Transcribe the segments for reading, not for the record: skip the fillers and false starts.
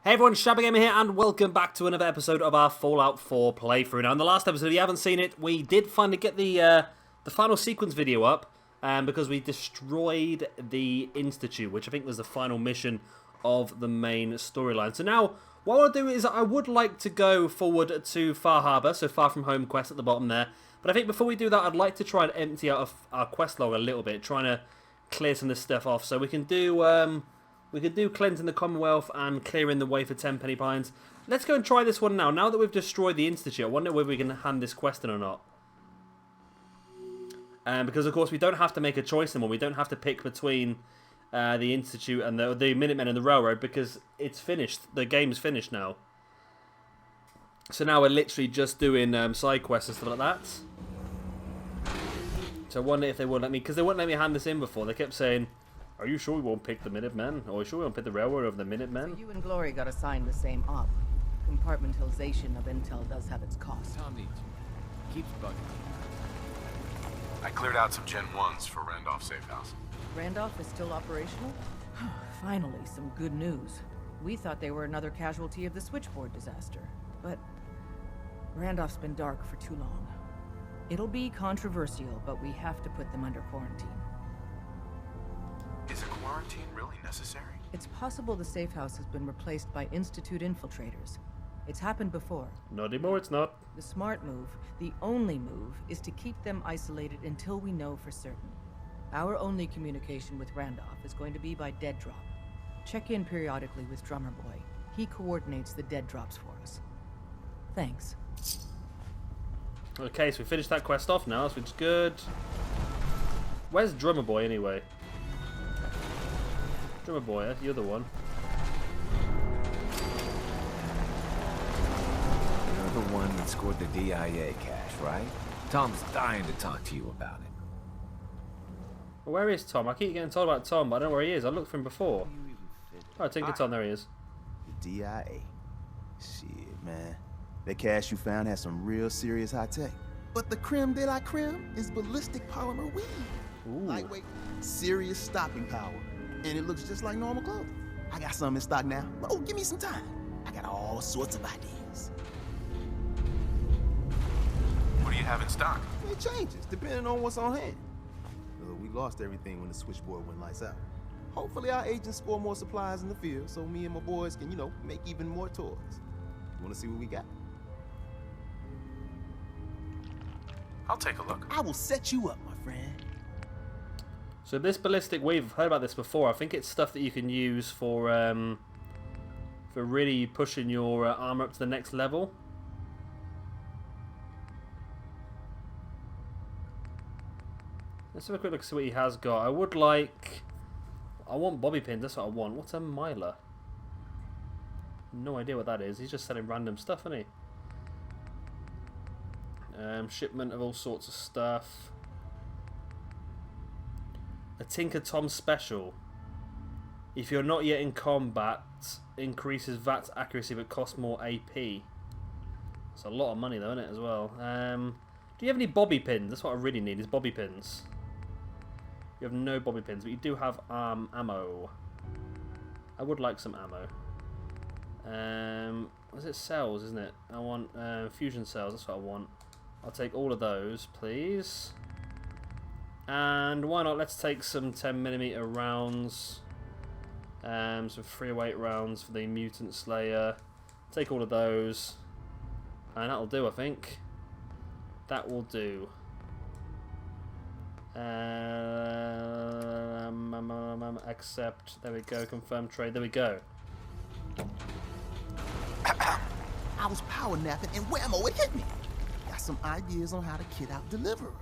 Hey everyone, Shabba Gamer here, and welcome back to another episode of our Fallout 4 playthrough. Now, in the last episode, if you haven't seen it, we did finally get the final sequence video up, because we destroyed the Institute, which I think was the final mission of the main storyline. So now, what I'll do is I would like to go forward to Far Harbor, so Far From Home quest at the bottom there. But I think before we do that, I'd like to try and empty out our quest log a little bit, trying to clear some of this stuff off. So we can do... We could do cleansing the Commonwealth and clearing the way for 10 penny pines. Let's go and try this one now. Now that we've destroyed the Institute, I wonder whether we can hand this quest in or not. Because, of course, we don't have to make a choice anymore. We don't have to pick between the Institute and the Minutemen and the Railroad because it's finished. The game's finished now. So now we're literally just doing side quests and stuff like that. So I wonder if they won't let me... Because they wouldn't let me hand this in before. They kept saying... Are you sure we won't pick the Minutemen? Or are you sure we won't pick the Railroad over the Minutemen? So you and Glory got assigned the same op. Compartmentalization of intel does have its cost. Tom needs you. Keeps bugging. I cleared out some Gen 1s for Randolph's safe house. Randolph is still operational? Finally, some good news. We thought they were another casualty of the switchboard disaster. But Randolph's been dark for too long. It'll be controversial, but we have to put them under quarantine. Is a quarantine really necessary? It's possible the safe house has been replaced by Institute infiltrators. It's happened before. Not anymore, it's not. The smart move, the only move, is to keep them isolated until we know for certain. Our only communication with Randolph is going to be by dead drop. Check in periodically with Drummer Boy. He coordinates the dead drops for us. Thanks. Okay, so we finished that quest off now, which is good. Where's Drummer Boy anyway? Drummer Boy, that's the other one. You're the one that scored the DIA cash, right? Tom's dying to talk to you about it. Well, where is Tom? I keep getting told about Tom, but I don't know where he is. I looked for him before. Oh, I think it's on. There he is. The DIA. Shit, man. That cash you found has some real serious high tech. But the creme de la creme is ballistic polymer weave. Ooh. Lightweight, serious stopping power. And it looks just like normal clothing. I got some in stock now. Oh, give me some time. I got all sorts of ideas. What do you have in stock? It changes depending on what's on hand. We lost everything when the switchboard went lights out. Hopefully our agents score more supplies in the field so me and my boys can, make even more toys. You wanna see what we got? I'll take a look. I will set you up, my friend. So this ballistic weave, I've heard about this before. I think it's stuff that you can use for really pushing your armor up to the next level. Let's have a quick look to see what he has got. I want Bobbi pins, that's what I want. What's a miler? No idea what that is. He's just selling random stuff, isn't he? Shipment of all sorts of stuff. A Tinker Tom special. If you're not yet in combat, increases VAT's accuracy but costs more AP. It's a lot of money though, isn't it, as well? Do you have any Bobbi pins? That's what I really need, is Bobbi pins. You have no Bobbi pins, but you do have ammo. I would like some ammo. What is it? Cells, isn't it? I want fusion cells, that's what I want. I'll take all of those, please. And why not? Let's take some 10mm rounds. Some 308 rounds for the Mutant Slayer. Take all of those. And that'll do, I think. That will do. Accept. There we go. Confirm trade. There we go. I was power napping and whammo, it hit me. Got some ideas on how to kit out Deliverer.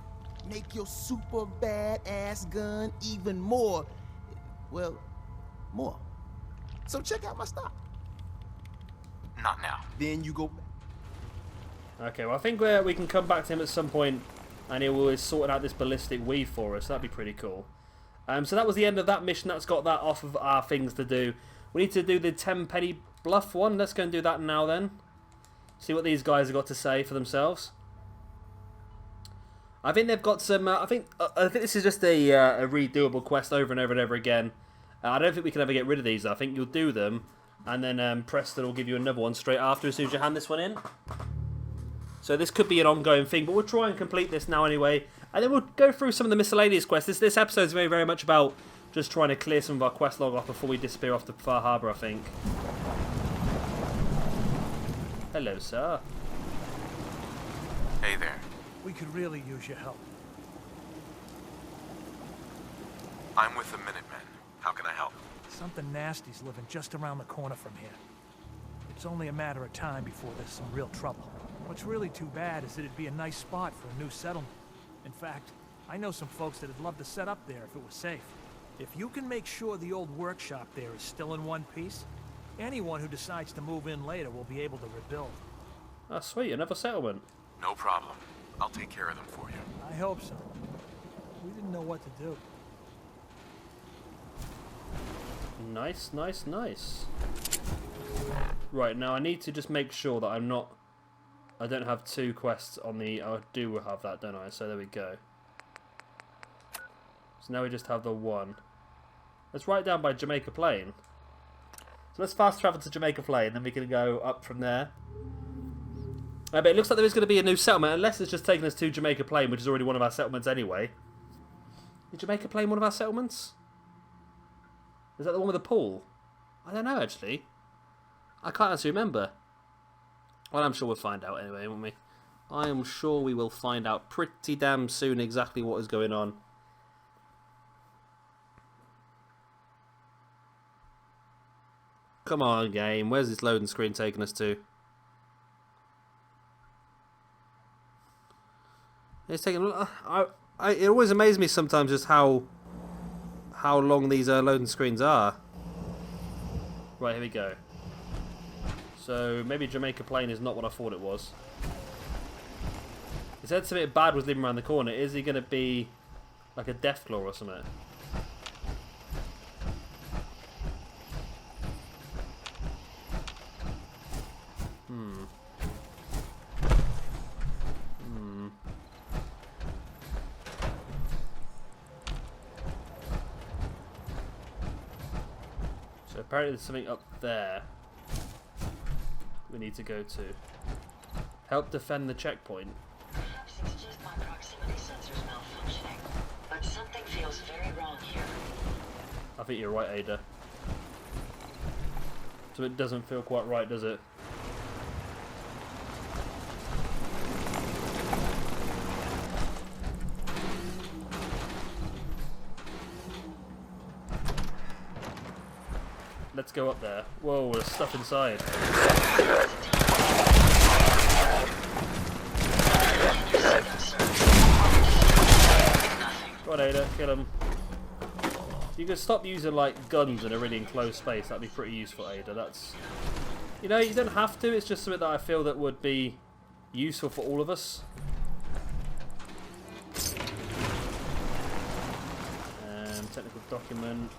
Make your super badass gun even more, well, more. So check out my stock. Not now. Then you go back. Okay, well I think we can come back to him at some point and he will sort out this ballistic weave for us. That'd be pretty cool. So that was the end of that mission. That's got that off of our things to do. We need to do the 10 penny bluff one. Let's go and do that now then. See what these guys have got to say for themselves. I think they've got some. I think this is just a redoable quest over and over and over again. I don't think we can ever get rid of these. I think you'll do them, And then Preston will give you another one straight after as soon as you hand this one in. So this could be an ongoing thing, but we'll try and complete this now anyway. And then we'll go through some of the miscellaneous quests. This episode is very, very much about just trying to clear some of our quest log off before we disappear off to Far Harbour, I think. Hello, sir. Hey there. We could really use your help. I'm with the Minutemen. How can I help? Something nasty's living just around the corner from here. It's only a matter of time before there's some real trouble. What's really too bad is that it'd be a nice spot for a new settlement. In fact, I know some folks that'd love to set up there if it was safe. If you can make sure the old workshop there is still in one piece, anyone who decides to move in later will be able to rebuild. Oh, sweet, another settlement. No problem. I'll take care of them for you. I hope so. We didn't know what to do. Nice, nice, nice. Right, now I need to just make sure that I don't have 2 quests on the... I do have that, don't I? So there we go. So now we just have the 1. Let's write down by Jamaica Plain. So let's fast travel to Jamaica Plain, then we can go up from there. But it looks like there is going to be a new settlement, unless it's just taking us to Jamaica Plain, which is already one of our settlements anyway. Is Jamaica Plain one of our settlements? Is that the one with the pool? I don't know, actually. I can't actually remember. Well, I'm sure we'll find out anyway, won't we? I am sure we will find out pretty damn soon exactly what is going on. Come on, game. Where's this loading screen taking us to? It's taking... it always amazes me sometimes just how long these loading screens are. Right, here we go. So maybe Jamaica Plain is not what I thought it was. It said something bad was living around the corner. Is he going to be like a Deathclaw or something? So apparently there's something up there we need to go to. Help defend the checkpoint. Suggest my proximity sensor's malfunctioning, but something feels very wrong here. I think you're right, Ada. So it doesn't feel quite right, does it? Let's go up there. Whoa, there's stuff inside. Go on, Ada, kill him. You can stop using like guns in a really enclosed space. That'd be pretty useful, Ada. That's, you know, you don't have to. It's just something that I feel that would be useful for all of us. Technical document.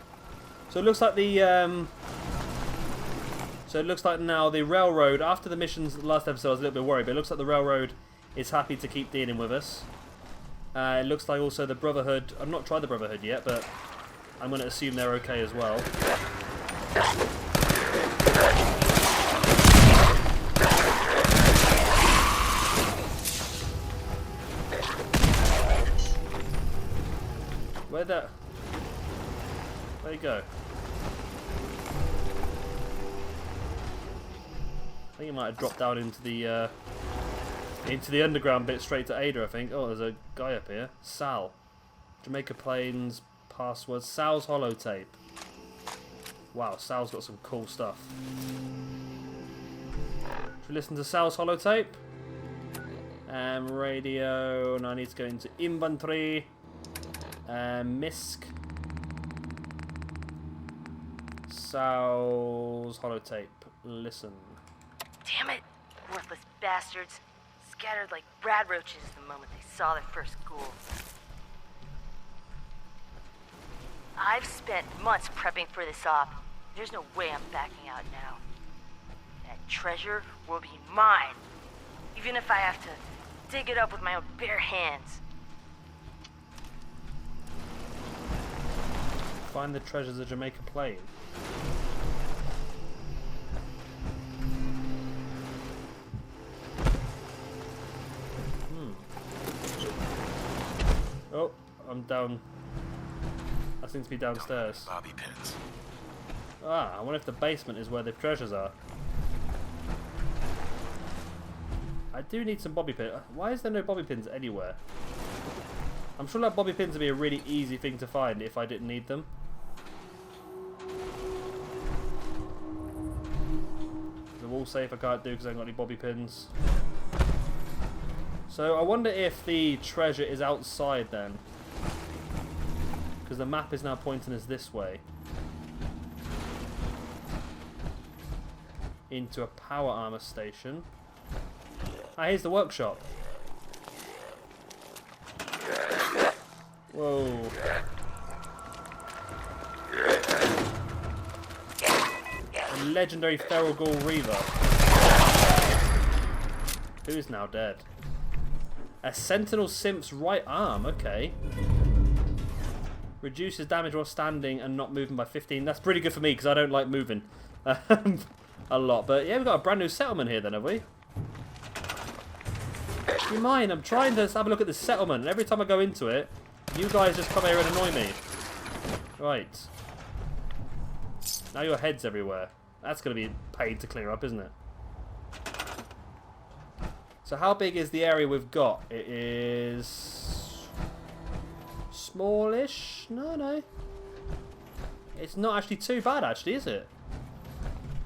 So it looks like the so it looks like now the railroad, after the missions last episode I was a little bit worried, but it looks like the railroad is happy to keep dealing with us. It looks like also the Brotherhood, I've not tried the Brotherhood yet, but I'm going to assume they're okay as well. Where'd that... There you go. I think he might have dropped down into the underground bit straight to Ada, I think. Oh, there's a guy up here. Sal. Jamaica Plains password. Sal's holotape. Wow, Sal's got some cool stuff. Should we listen to Sal's holotape? Radio. Now I need to go into inventory. Misc. Sal's holotape. Listen. Damn it! Worthless bastards. Scattered like rad roaches the moment they saw their first ghoul. I've spent months prepping for this op. There's no way I'm backing out now. That treasure will be mine. Even if I have to dig it up with my own bare hands. Find the treasures of Jamaica Plain. Oh, I'm down. That seems to be downstairs. Bobby pins. Ah, I wonder if the basement is where the treasures are. I do need some bobby pins. Why is there no bobby pins anywhere? I'm sure that bobby pins would be a really easy thing to find if I didn't need them. The wall safe I can't do because I haven't got any bobby pins. So I wonder if the treasure is outside then. Because the map is now pointing us this way. Into a power armor station. Ah, here's the workshop. Whoa. A legendary feral ghoul reaver. Who is now dead? A sentinel simp's right arm, okay. Reduces damage while standing and not moving by 15. That's pretty good for me because I don't like moving a lot. But yeah, we've got a brand new settlement here then, have we? Do you mind? I'm trying to have a look at this settlement, and every time I go into it, you guys just come here and annoy me. Right. Now your head's everywhere. That's going to be a pain to clear up, isn't it? So how big is the area we've got? It is... smallish? No. It's not actually too bad, actually, is it?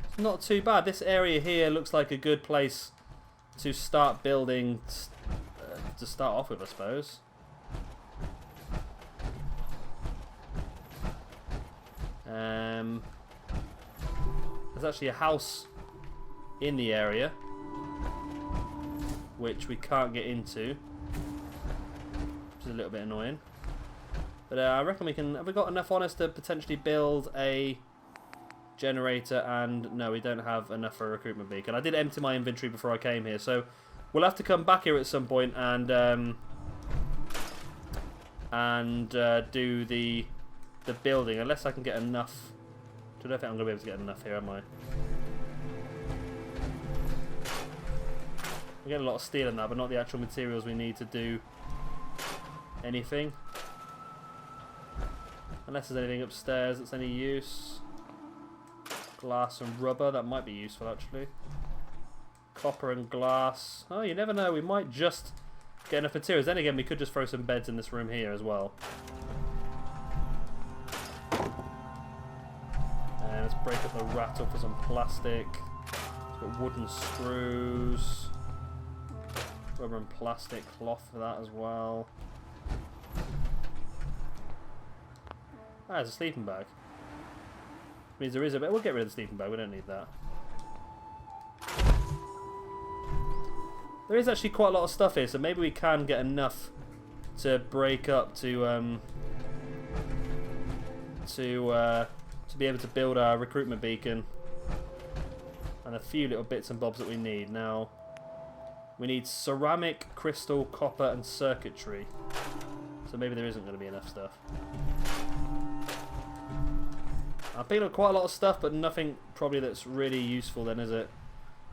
It's not too bad. This area here looks like a good place to start building, to start off with, I suppose. There's actually a house in the area, which we can't get into, which is a little bit annoying. But I reckon we can. Have we got enough on us to potentially build a generator? And no, we don't have enough for a recruitment beacon. I did empty my inventory before I came here, so we'll have to come back here at some point and do the building, unless I can get enough. I don't think I'm going to be able to get enough here, am I? We're getting a lot of steel in that, but not the actual materials we need to do anything. Unless there's anything upstairs that's any use. Glass and rubber, that might be useful actually. Copper and glass. Oh, you never know, we might just get enough materials. Then again, we could just throw some beds in this room here as well. And let's break up the rattle for some plastic. Got wooden screws. Rubber and plastic cloth for that as well. Ah, there's a sleeping bag. Means there is a bit. We'll get rid of the sleeping bag. We don't need that. There is actually quite a lot of stuff here, so maybe we can get enough to break up to be able to build our recruitment beacon and a few little bits and bobs that we need. Now, we need ceramic, crystal, copper, and circuitry. So maybe there isn't going to be enough stuff. I picked up quite a lot of stuff, but nothing probably that's really useful then, is it?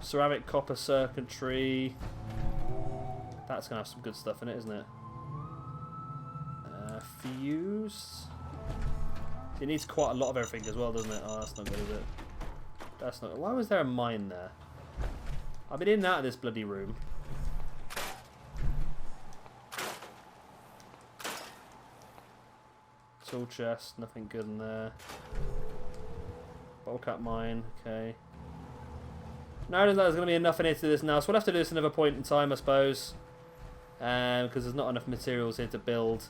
Ceramic, copper, circuitry. That's going to have some good stuff in it, isn't it? Fuse. It needs quite a lot of everything as well, doesn't it? Oh, that's not good, is it? That's not... Why was there a mine there? I've been in and out of this bloody room. Tool chest, nothing good in there. Bottle cap mine, okay. No, I don't think there's going to be enough in here to do this now, so we'll have to do this another point in time, I suppose. Because there's not enough materials here to build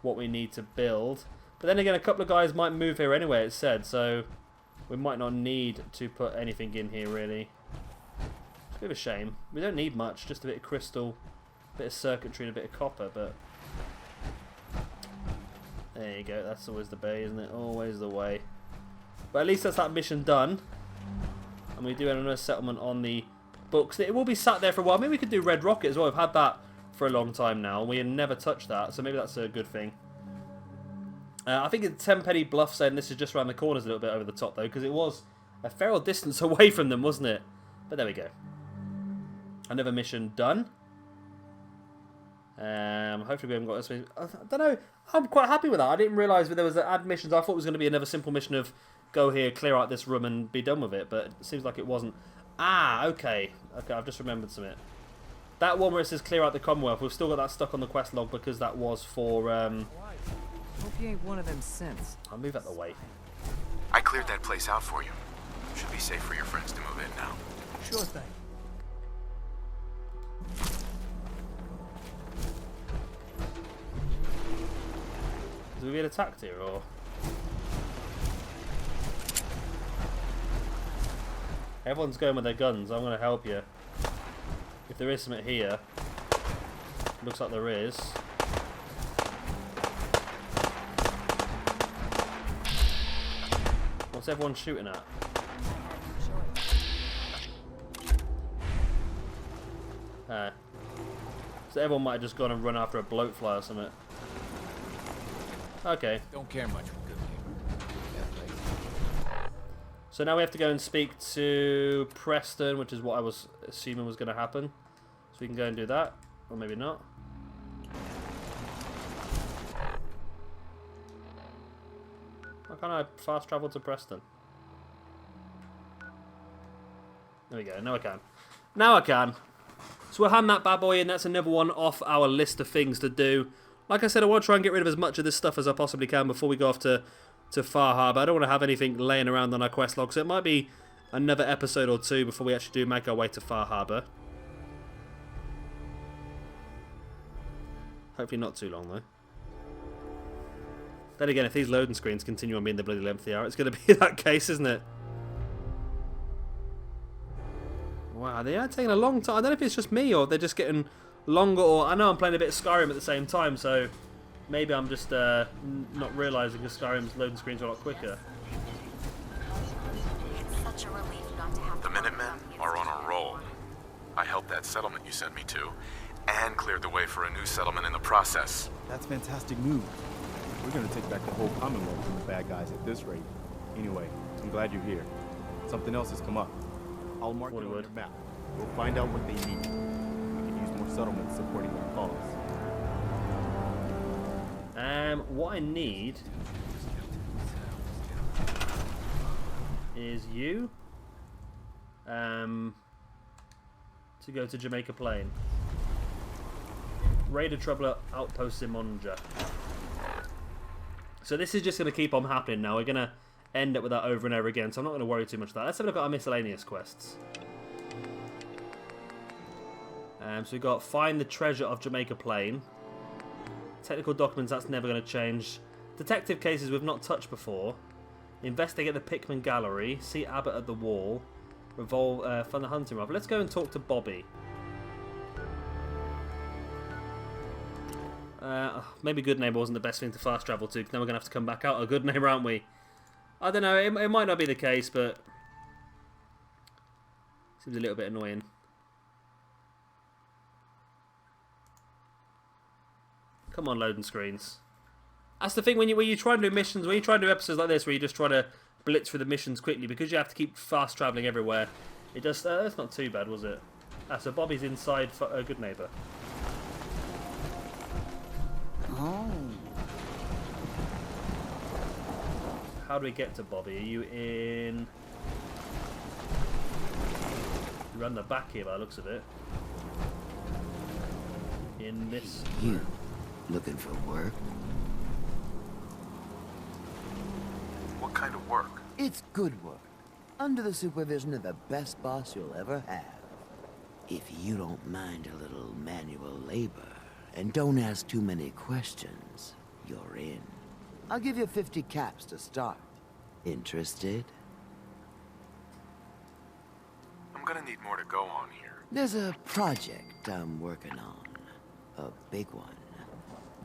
what we need to build. But then again, a couple of guys might move here anyway, it's said, so we might not need to put anything in here, really. It's a bit of a shame. We don't need much, just a bit of crystal, a bit of circuitry and a bit of copper, but... There you go, that's always the way, isn't it? Always the way. But at least that's that mission done. And we do have another settlement on the books. It will be sat there for a while. Maybe we could do Red Rocket as well. We've had that for a long time now. We have never touched that, so maybe that's a good thing. I think it's 10 Penny Bluff saying this is just around the corners a little bit over the top, though, because it was a fair old distance away from them, wasn't it? But there we go. Another mission done. Hopefully we haven't got this. I don't know. I'm quite happy with that. I didn't realise that there was add missions. I thought it was going to be another simple mission of go here, clear out this room, and be done with it. But it seems like it wasn't. Ah, okay. Okay, I've just remembered something. That one where it says clear out the Commonwealth, we've still got that stuck on the quest log because that was for. Hope you ain't one of them synths. I'll move out the way. I cleared that place out for you. Should be safe for your friends to move in now. Sure thing. Do we get attacked here, or...? Everyone's going with their guns. I'm going to help you. If there is something here... Looks like there is. What's everyone shooting at? So everyone might have just gone and run after a bloatfly or something. Okay. Don't care much for good people. So now we have to go and speak to Preston, which is what I was assuming was going to happen. So we can go and do that. Or maybe not. How can I fast travel to Preston? There we go. Now I can. Now I can. So we'll hand that bad boy in. That's another one off our list of things to do. Like I said, I want to try and get rid of as much of this stuff as I possibly can before we go off to Far Harbour. I don't want to have anything laying around on our quest log, so it might be another episode or two before we actually do make our way to Far Harbour. Hopefully not too long, though. Then again, if these loading screens continue on being the bloody length they are, it's going to be that case, isn't it? Wow, they are taking a long time. I don't know if it's just me or they're just getting longer, or I know I'm playing a bit of Skyrim at the same time, so maybe I'm just not realising that Skyrim's loading screens are a lot quicker. It's such a relief not to have The Minutemen are on a roll. I helped that settlement you sent me to, and cleared the way for a new settlement in the process. That's fantastic news. We're gonna take back the whole Commonwealth from the bad guys at this rate. Anyway, I'm glad you're here. Something else has come up. I'll mark it on your map. We'll find out what they need. We can use more settlements supporting their cause. What I need is you to go to Jamaica Plain. Raider Troubler Outpost in Monja. So this is just going to keep on happening now. We're going to end up with that over and over again, so I'm not going to worry too much about that. Let's have a look at our miscellaneous quests. So we've got Find the Treasure of Jamaica Plain. Technical documents, that's never going to change. Detective cases we've not touched before. Investigate the Pickman Gallery. See Abbott at the Wall. Find the hunting rifle. Let's go and talk to Bobbi. Maybe Good Neighbour wasn't the best thing to fast travel to, because now we're going to have to come back out of Good Neighbour, aren't we? I don't know, it might not be the case, but seems a little bit annoying. Come on, loading screens. That's the thing when you try and do missions, when you try and do episodes like this, where you just try to blitz through the missions quickly, because you have to keep fast travelling everywhere. It just that's not too bad, was it? So Bobby's inside for Good Neighbour. Oh. How do we get to Bobby? Are you in... You're on the back here by the looks of it. In this... You looking for work? What kind of work? It's good work. Under the supervision of the best boss you'll ever have. If you don't mind a little manual labor, and don't ask too many questions, you're in. I'll give you 50 caps to start. Interested? I'm gonna need more to go on here. There's a project I'm working on. A big one.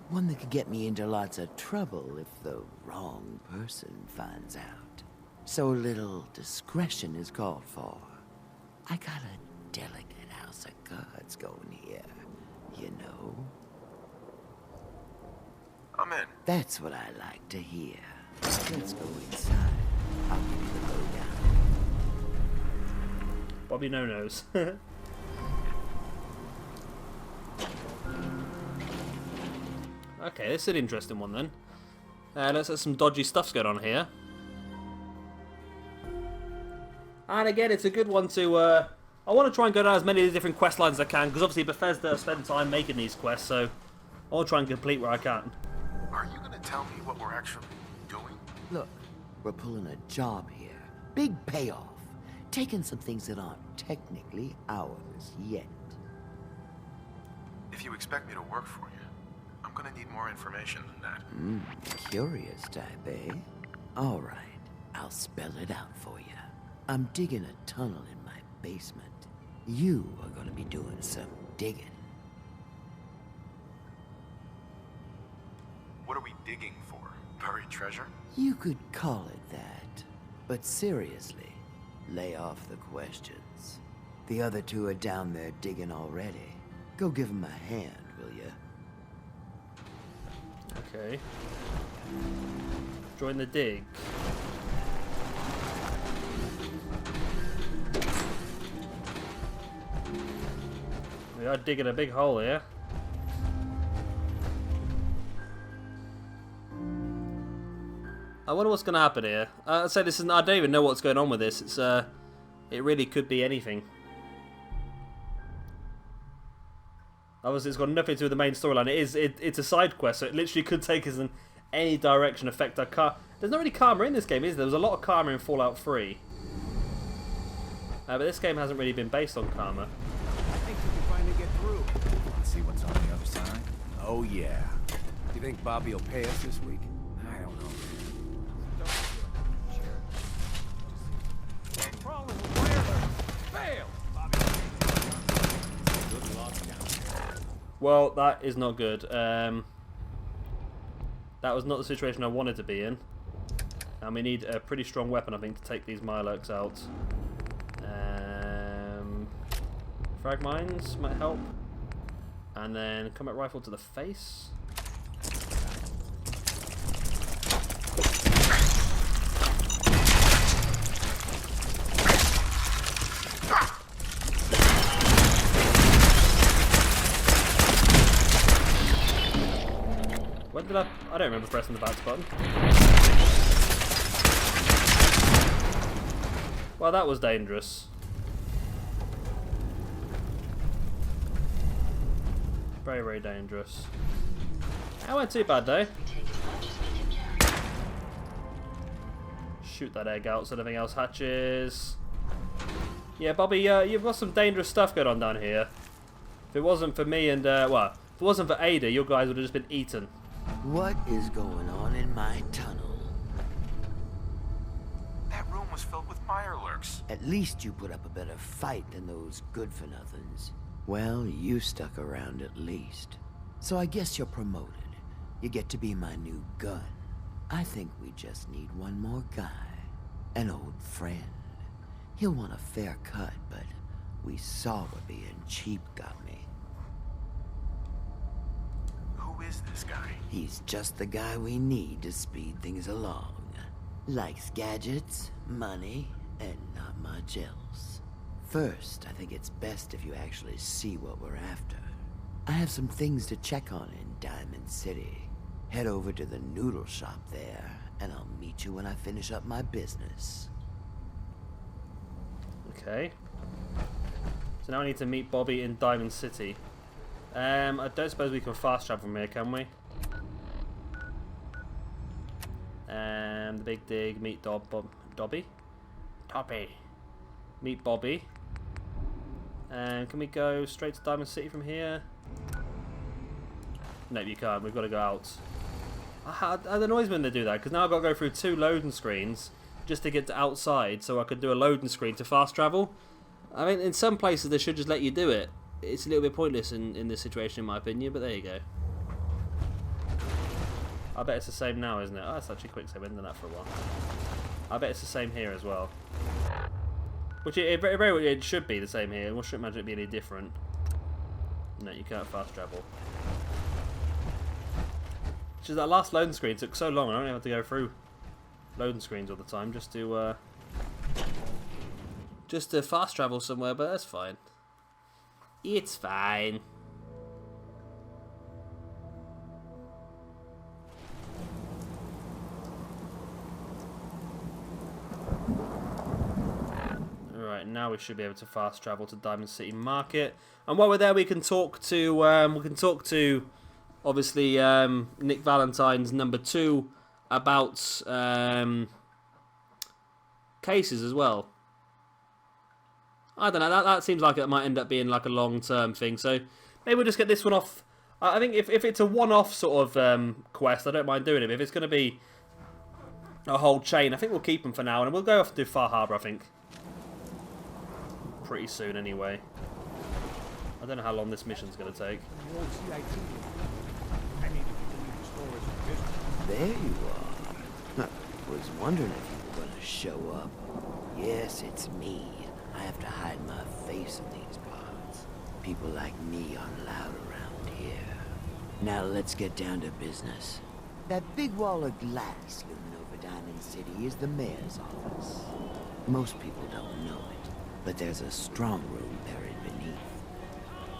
One that could get me into lots of trouble if the wrong person finds out. So a little discretion is called for. I got a delicate house of cards going here, you know. I'm in. That's what I like to hear. Let's go inside. I'll give you the lowdown. Bobby no-nos. Okay, this is an interesting one then. Let's have some dodgy stuff's going on here. And again, it's a good one to... I want to try and go down as many of the different quest lines as I can, because obviously Bethesda have spent time making these quests, so I want to try and complete where I can. Are you gonna tell me what we're actually doing? Look, we're pulling a job here. Big payoff. Taking some things that aren't technically ours yet. If you expect me to work for you, I'm gonna need more information than that. Curious type, eh? All right, I'll spell it out for you. I'm digging a tunnel in my basement. You are gonna be doing some digging. What are we digging for? Buried treasure? You could call it that. But seriously, lay off the questions. The other two are down there digging already. Go give them a hand, will you? Okay. Join the dig. We are digging a big hole here. I wonder what's going to happen here. I'd say this is. I don't even know what's going on with this. It's it really could be anything. Obviously, it's got nothing to do with the main storyline. It's a side quest, so it literally could take us in any direction, affect our car. There's not really karma in this game, is there? There was a lot of karma in Fallout 3. But this game hasn't really been based on karma. I think we can finally get through. Let's see what's on the other side. Oh yeah. You think Bobbi will pay us this week? I don't know. Well, that is not good. That was not the situation I wanted to be in. And we need a pretty strong weapon, I think, to take these Mirelurks out. Frag mines might help. And then combat rifle to the face. When did I don't remember pressing the bounce button. Well, that was dangerous. Very, very dangerous. That went too bad though. Shoot that egg out so nothing else hatches. Yeah, Bobbi, you've got some dangerous stuff going on down here. If it wasn't for me and, well, if it wasn't for Ada, your guys would have just been eaten. What is going on in my tunnel? That room was filled with Mirelurks. At least you put up a better fight than those good-for-nothings. Well, you stuck around at least. So I guess you're promoted. You get to be my new gun. I think we just need one more guy. An old friend. He'll want a fair cut, but we saw what being cheap got me. Who is this guy? He's just the guy we need to speed things along. Likes gadgets, money, and not much else. First, I think it's best if you actually see what we're after. I have some things to check on in Diamond City. Head over to the noodle shop there, and I'll meet you when I finish up my business. Okay. So now I need to meet Bobbi in Diamond City. I don't suppose we can fast travel from here, can we? The big dig, meet Dobby? Dobby. Meet Bobbi. And can we go straight to Diamond City from here? No, you can't. We've got to go out. It annoys me when they do that, because now I've got to go through 2 loading screens just to get to outside, so I could do a loading screen to fast travel. I mean, in some places they should just let you do it. It's a little bit pointless in this situation, in my opinion, but there you go. I bet it's the same now, isn't it? Oh, it's actually quick save. I haven't done that for a while. I bet it's the same here as well. Which it should be the same here. I shouldn't imagine it being any different. No, you can't fast travel. Which is that last loading screen took so long. I don't even have to go through loading screens all the time just to fast travel somewhere. But that's fine. It's fine. now we should be able to fast travel to Diamond City Market. And while we're there, we can talk to obviously Nick Valentine's number 2 about cases as well. I don't know. That seems like it might end up being like a long-term thing. So maybe we'll just get this one off. I think if it's a one-off sort of quest, I don't mind doing it. But if it's going to be a whole chain, I think we'll keep them for now, and we'll go off and do Far Harbor, I think. Pretty soon, anyway. I don't know how long this mission's going to take. There you are. Was wondering if you were going to show up. Yes, it's me. I have to hide my face in these parts. People like me aren't allowed around here. Now let's get down to business. That big wall of glass looming over Diamond City is the mayor's office. Most people don't know it, but there's a strong room buried beneath.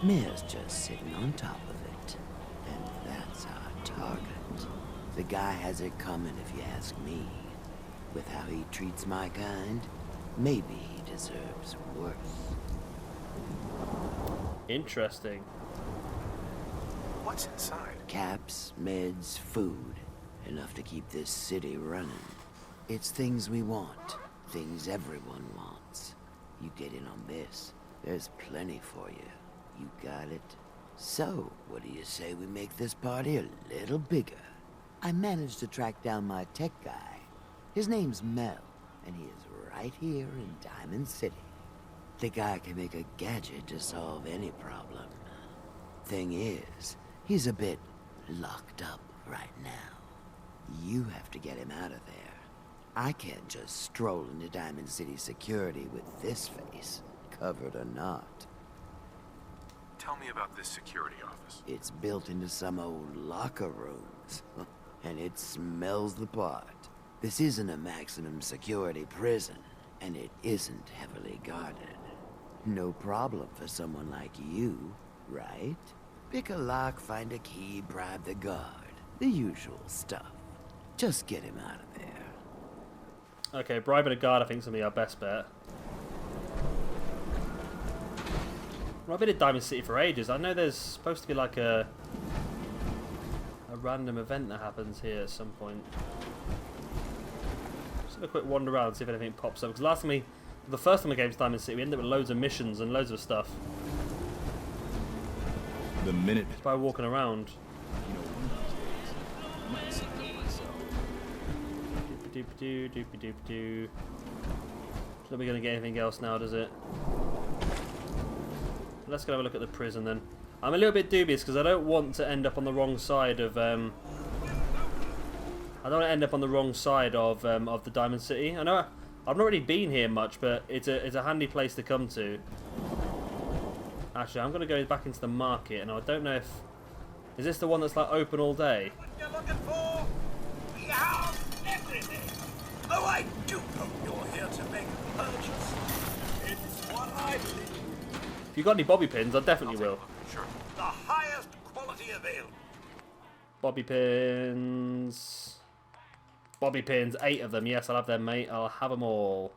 Mayor's just sitting on top of it, and that's our target. The guy has it coming if you ask me. With how he treats my kind, maybe he deserves worse. Interesting. What's inside? Caps, meds, food. Enough to keep this city running. It's things we want. Things everyone wants. You get in on this, there's plenty for you. You got it? So, what do you say we make this party a little bigger? I managed to track down my tech guy. His name's Mel, and he is right here in Diamond City. The guy can make a gadget to solve any problem. Thing is, he's a bit locked up right now. You have to get him out of there. I can't just stroll into Diamond City security with this face, covered or not. Tell me about this security office. It's built into some old locker rooms, and it smells the part. This isn't a maximum security prison, and it isn't heavily guarded. No problem for someone like you, right? Pick a lock, find a key, bribe the guard. The usual stuff. Just get him out of there. Okay, bribing a guard I think is going to be our best bet. Well, I've been in Diamond City for ages. I know there's supposed to be like a random event that happens here at some point. Just have a quick wander around and see if anything pops up. Because the first time we came to Diamond City, we ended up with loads of missions and loads of stuff. The minute. Just by walking around. Doopy-doo, doopy-doopy-doo. It's not going to get anything else now, does it? Let's go have a look at the prison then. I'm a little bit dubious because I don't want to end up on the wrong side of I don't want to end up on the wrong side of the Diamond City. I know I've not really been here much, but it's a handy place to come to. Actually, I'm going to go back into the market, and I don't know if is this the one that's like open all day. What you're looking for? We have everything. Oh, I do hope you're here to make a purchase. It's what I believe. If you got any Bobbi pins, I definitely will. Sure. The highest quality available. Bobbi pins. Bobbi pins, 8 of them. Yes, I'll have them, mate. I'll have them all.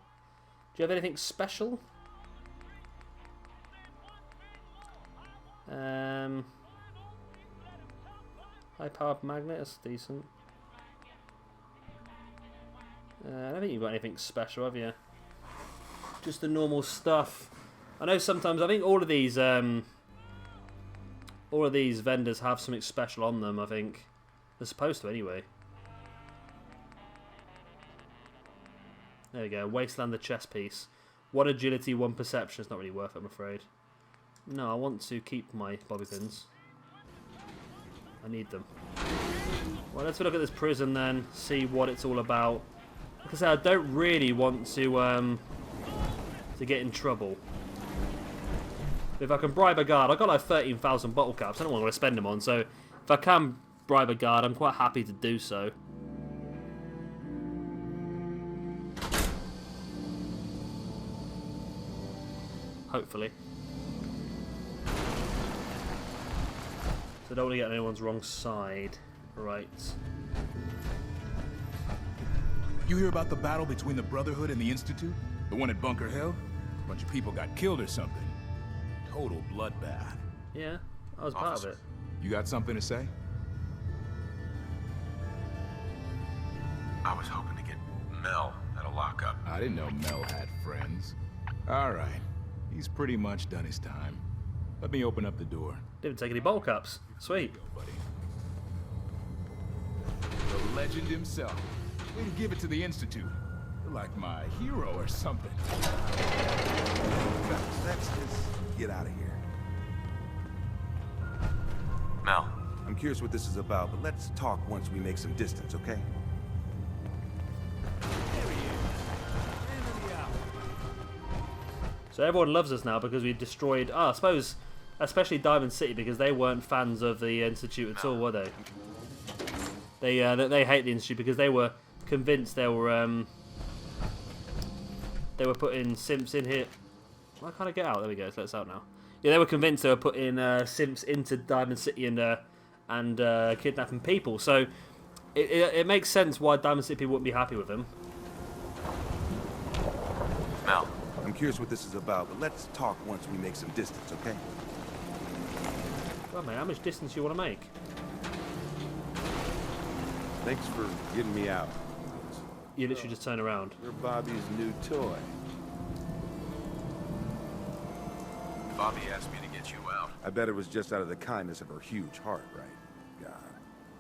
Do you have anything special? High-powered magnet, that's decent. I don't think you've got anything special, have you? Just the normal stuff. I know sometimes, I think all of these vendors have something special on them, I think. They're supposed to, anyway. There we go. Wasteland the chess piece. 1 agility, 1 perception. It's not really worth it, I'm afraid. No, I want to keep my Bobbi pins. I need them. Well, let's look at this prison then. See what it's all about. Like I said, I don't really want to get in trouble. If I can bribe a guard, I've got like 13,000 bottle caps. I don't want to spend them on. So if I can bribe a guard, I'm quite happy to do so. Hopefully. So I don't want to get on anyone's wrong side. Right. You hear about the battle between the Brotherhood and the Institute? The one at Bunker Hill? A bunch of people got killed or something. Total bloodbath. Yeah, I was part of it. You got something to say? I was hoping to get Mel at a lockup. I didn't know Mel had friends. All right. He's pretty much done his time. Let me open up the door. Didn't take any bowl cups. Sweet. Buddy. The legend himself. Way to give it to the Institute. You're like my hero or something. Let's just get out of here. Mel. I'm curious what this is about, but let's talk once we make some distance, okay? So everyone loves us now because we destroyed, I suppose, especially Diamond City, because they weren't fans of the Institute at all, were they? They hate the Institute because they were convinced they were putting simps in here. Why can't I get out? There we go. So it's out now. Yeah, they were convinced they were putting simps into Diamond City and kidnapping people. So it makes sense why Diamond City people wouldn't be happy with them. Mel. I'm curious what this is about, but let's talk once we make some distance, okay? Well, mate, how much distance you want to make? Thanks for getting me out. You literally just turn around. You're Bobby's new toy. Bobby asked me to get you out. I bet it was just out of the kindness of her huge heart, right? God.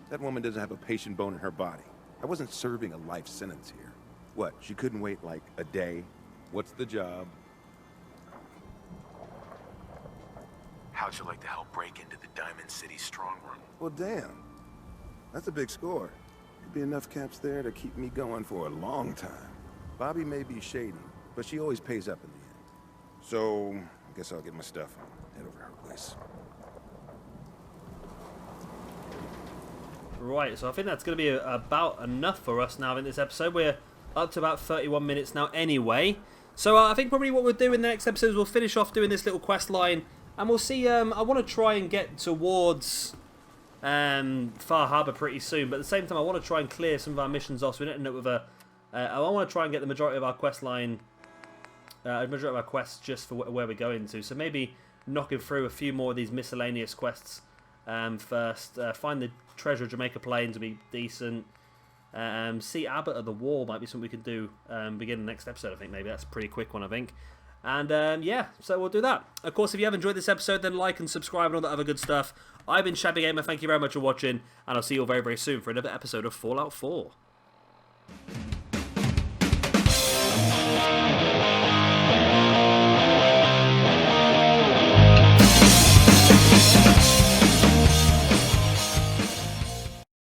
That woman doesn't have a patient bone in her body. I wasn't serving a life sentence here. What, she couldn't wait like a day? What's the job? How'd you like to help break into the Diamond City strongroom? Well, damn. That's a big score. Could be enough caps there to keep me going for a long time. Bobby may be shady, but she always pays up in the end. So, I guess I'll get my stuff and head over to her place. Right, so I think that's going to be about enough for us now in this episode. We're up to about 31 minutes now anyway. So I think probably what we'll do in the next episode is we'll finish off doing this little quest line. And we'll see, I want to try and get towards Far Harbor pretty soon. But at the same time, I want to try and clear some of our missions off so we don't end up with a... I want to try and get the majority of our quest line... majority of our quests just for where we're going to. So maybe knocking through a few more of these miscellaneous quests first. Find the treasure of Jamaica Plains will be decent. See Abbott at the Wall might be something we can do beginning the next episode, I think. Maybe that's a pretty quick one, I think. And yeah, so we'll do that. Of course, if you have enjoyed this episode, then like and subscribe and all that other good stuff. I've been Shabby Gamer, thank you very much for watching, and I'll see you all very, very soon for another episode of Fallout 4.